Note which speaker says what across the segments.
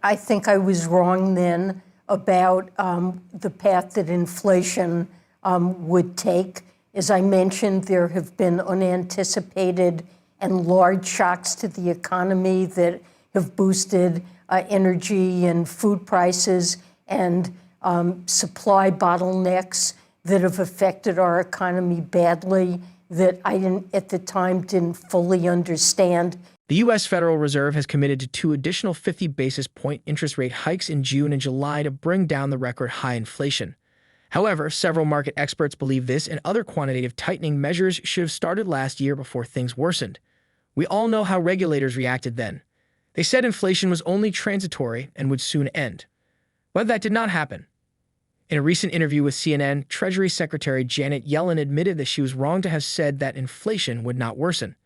Speaker 1: I think I was wrong then about the path that inflation would take. As I mentioned, there have been unanticipated and large shocks to the economy that have boosted energy and food prices and supply bottlenecks that have affected our economy badly that I at the time didn't fully understand.
Speaker 2: The U.S. Federal Reserve has committed to 2 additional 50 basis point interest rate hikes in June and July to bring down the record high inflation. However, several market experts believe this and other quantitative tightening measures should have started last year before things worsened. We all know how regulators reacted then. They said inflation was only transitory and would soon end. But that did not happen. In a recent interview with CNN, Treasury Secretary Janet Yellen admitted that she was wrong to have said that inflation would not worsen.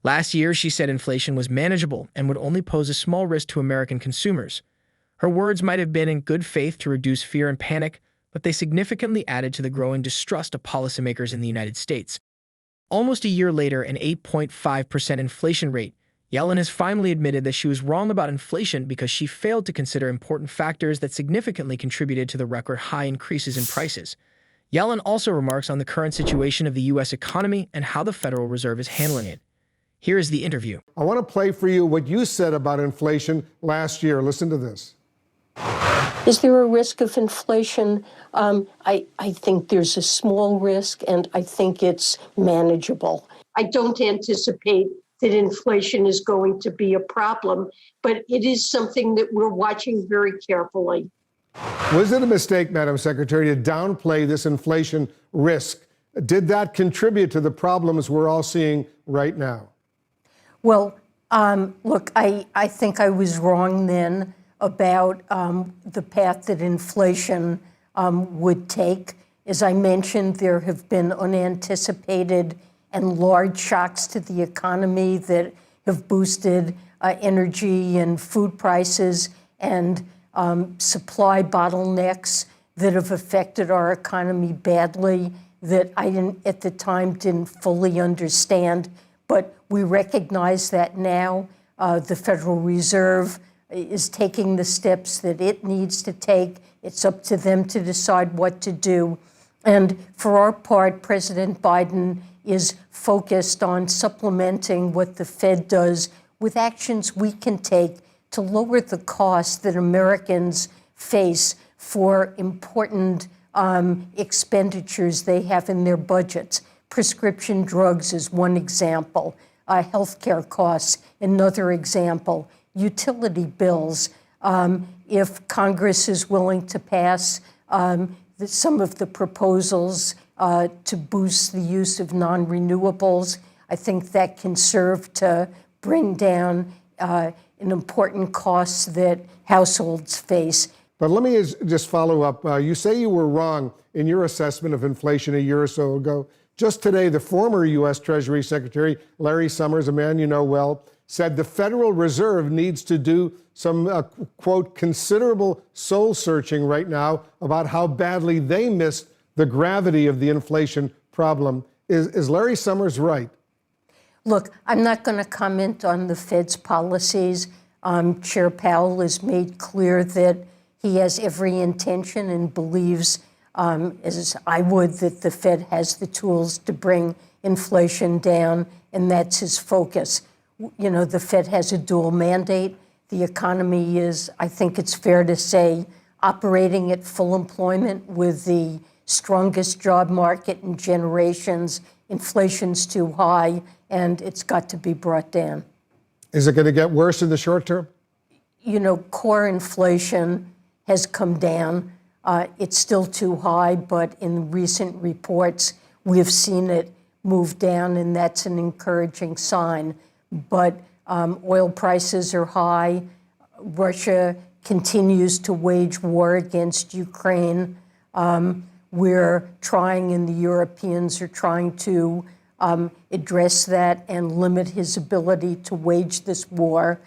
Speaker 2: Last year, she said inflation was manageable and would only pose a small risk to American consumers. Her words might have been in good faith to reduce fear and panic, but they significantly added to the growing distrust of policymakers in the United States. Almost a year later, an 8.5% inflation rate, Yellen has finally admitted that she was wrong about inflation because she failed to consider important factors that significantly contributed to the record high increases in prices. Yellen also remarks on the current situation of the U.S. economy and how the Federal Reserve is handling it. Here is the interview.
Speaker 3: I want to play for you what you said about inflation last year. Listen to this.
Speaker 1: Is there a risk of inflation? I think there's a small risk, and I think it's manageable. I don't anticipate that inflation is going to be a problem, but it is something that we're watching very carefully.
Speaker 3: Was it a mistake, Madam Secretary, to downplay this inflation risk? Did that contribute to the problems we're all seeing right now?
Speaker 1: Well, look, I think I was wrong then about the path that inflation would take. As I mentioned, there have been unanticipated and large shocks to the economy that have boosted energy and food prices and supply bottlenecks that have affected our economy badly that I at the time didn't fully understand. But we recognize that now. The Federal Reserve is taking the steps that it needs to take. It's up to them to decide what to do. And for our part, President Biden is focused on supplementing what the Fed does with actions we can take to lower the cost that Americans face for important expenditures they have in their budgets. Prescription drugs is one example, healthcare costs, another example, utility bills. If Congress is willing to pass some of the proposals to boost the use of non-renewables, I think that can serve to bring down an important cost that households face.
Speaker 3: But let me just follow up. You say you were wrong in your assessment of inflation a year or so ago. Just today, the former U.S. Treasury Secretary, Larry Summers, a man you know well, said the Federal Reserve needs to do some, quote, considerable soul searching right now about how badly they missed the gravity of the inflation problem. Is Larry Summers right?
Speaker 1: Look, I'm not going to comment on the Fed's policies. Chair Powell has made clear that he has every intention and believes, as I would, that the Fed has the tools to bring inflation down, and that's his focus. You know, the Fed has a dual mandate. The economy is, I think it's fair to say, operating at full employment with the strongest job market in generations. Inflation's too high, and it's got to be brought down.
Speaker 3: Is it going to get worse in the short term?
Speaker 1: You know, core inflation has come down. It's still too high, but in recent reports, we've seen it move down, and that's an encouraging sign. But oil prices are high. Russia continues to wage war against Ukraine. We're trying, and the Europeans are trying to address that and limit his ability to wage this war.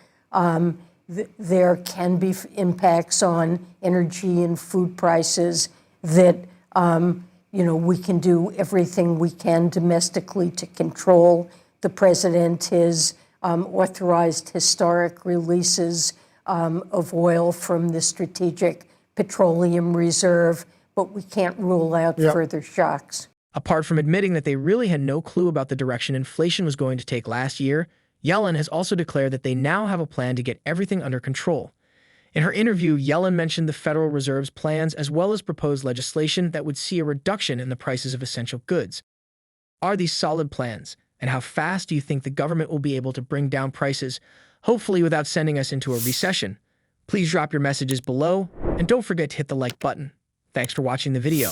Speaker 1: There can be impacts on energy and food prices that, you know, we can do everything we can domestically to control. The president has authorized historic releases of oil from the Strategic Petroleum Reserve, but we can't rule out further shocks.
Speaker 2: Apart from admitting that they really had no clue about the direction inflation was going to take last year, Yellen has also declared that they now have a plan to get everything under control. In her interview, Yellen mentioned the Federal Reserve's plans as well as proposed legislation that would see a reduction in the prices of essential goods. Are these solid plans? And how fast do you think the government will be able to bring down prices, hopefully without sending us into a recession? Please drop your messages below, and don't forget to hit the like button. Thanks for watching the video.